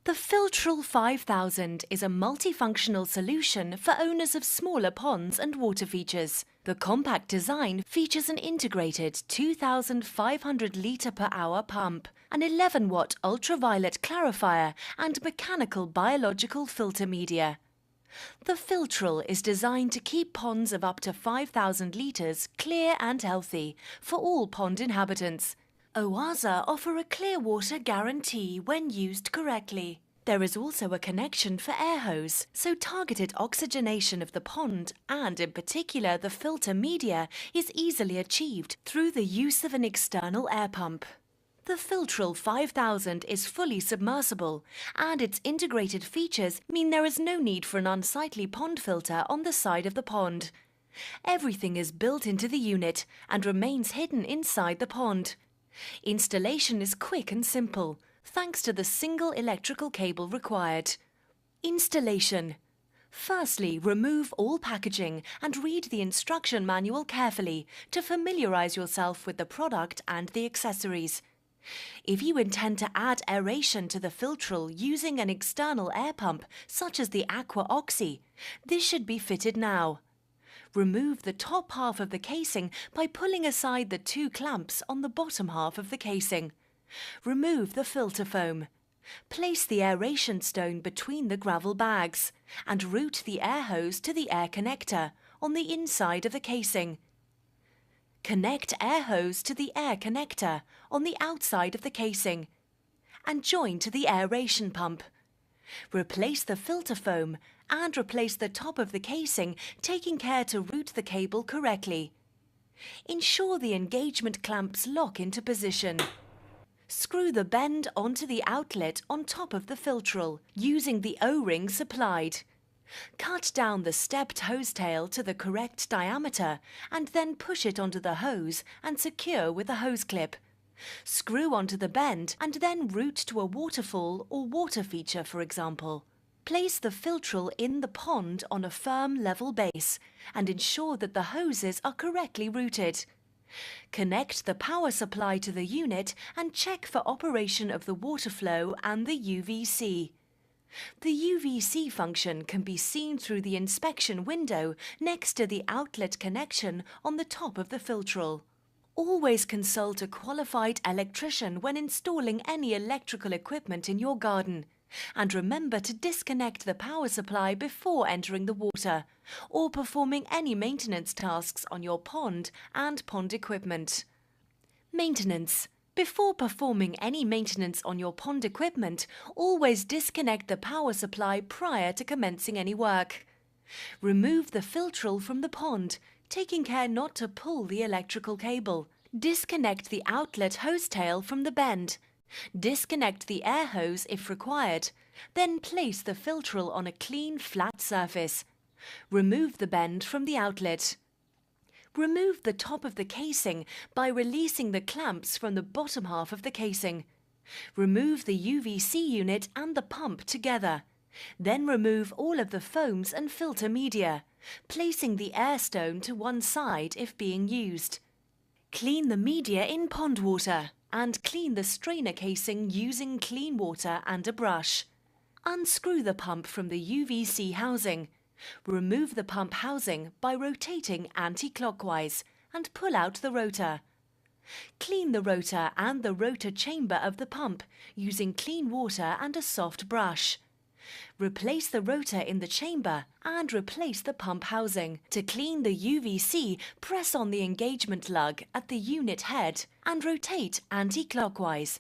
The Filtral 5000 is a multifunctional solution for owners of smaller ponds and water features. The compact design features an integrated 2,500 litre per hour pump, an 11-watt ultraviolet clarifier and mechanical biological filter media. The Filtral is designed to keep ponds of up to 5,000 litres clear and healthy for all pond inhabitants. OASE offer a clear water guarantee when used correctly. There is also a connection for air hose, so targeted oxygenation of the pond and in particular the filter media is easily achieved through the use of an external air pump. The Filtral 5000 is fully submersible, and its integrated features mean there is no need for an unsightly pond filter on the side of the pond. Everything is built into the unit and remains hidden inside the pond. Installation is quick and simple, thanks to the single electrical cable required. Installation. Firstly, remove all packaging and read the instruction manual carefully to familiarize yourself with the product and the accessories. If you intend to add aeration to the Filtral using an external air pump, such as the Aqua Oxy, this should be fitted now. Remove the top half of the casing by pulling aside the two clamps on the bottom half of the casing. Remove the filter foam. Place the aeration stone between the gravel bags and route the air hose to the air connector on the inside of the casing. Connect air hose to the air connector on the outside of the casing and join to the aeration pump. Replace the filter foam and replace the top of the casing, taking care to route the cable correctly. Ensure the engagement clamps lock into position. Screw the bend onto the outlet on top of the Filtral using the O-ring supplied. Cut down the stepped hose tail to the correct diameter and then push it onto the hose and secure with a hose clip. Screw onto the bend and then route to a waterfall or water feature, for example. Place the Filtral in the pond on a firm level base and ensure that the hoses are correctly routed. Connect the power supply to the unit and check for operation of the water flow and the UVC. The UVC function can be seen through the inspection window next to the outlet connection on the top of the Filtral. Always consult a qualified electrician when installing any electrical equipment in your garden. And remember to disconnect the power supply before entering the water or performing any maintenance tasks on your pond and pond equipment. Maintenance. Before performing any maintenance on your pond equipment, always disconnect the power supply prior to commencing any work. Remove the Filtral from the pond, taking care not to pull the electrical cable. Disconnect the outlet hose tail from the bend. Disconnect the air hose if required. Then place the Filtral on a clean, flat surface. Remove the bend from the outlet. Remove the top of the casing by releasing the clamps from the bottom half of the casing. Remove the UVC unit and the pump together. Then remove all of the foams and filter media, placing the air stone to one side if being used. Clean the media in pond water and clean the strainer casing using clean water and a brush. Unscrew the pump from the UVC housing. Remove the pump housing by rotating anti-clockwise and pull out the rotor. Clean the rotor and the rotor chamber of the pump using clean water and a soft brush. Replace the rotor in the chamber and replace the pump housing. To clean the UVC, press on the engagement lug at the unit head and rotate anti-clockwise.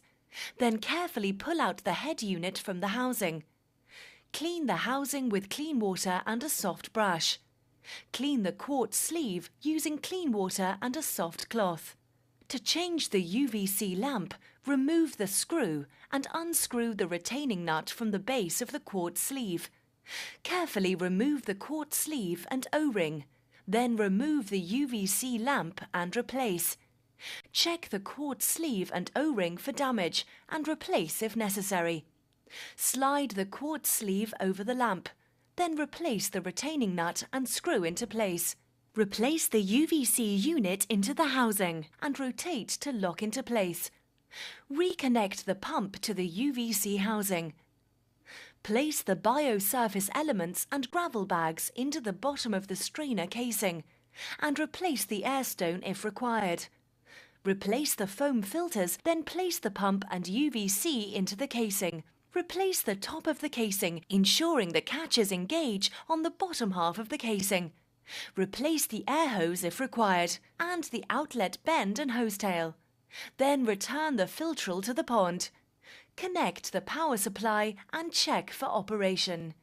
Then carefully pull out the head unit from the housing. Clean the housing with clean water and a soft brush. Clean the quartz sleeve using clean water and a soft cloth. To change the UVC lamp, remove the screw and unscrew the retaining nut from the base of the quartz sleeve. Carefully remove the quartz sleeve and O-ring. Then remove the UVC lamp and replace. Check the quartz sleeve and O-ring for damage and replace if necessary. Slide the quartz sleeve over the lamp. Then replace the retaining nut and screw into place. Replace the UVC unit into the housing and rotate to lock into place. Reconnect the pump to the UVC housing. Place the biosurface elements and gravel bags into the bottom of the strainer casing and replace the air stone if required. Replace the foam filters, then place the pump and UVC into the casing. Replace the top of the casing, ensuring the catches engage on the bottom half of the casing. Replace the air hose if required, and the outlet bend and hose tail. Then return the filtral to the pond. Connect the power supply and check for operation.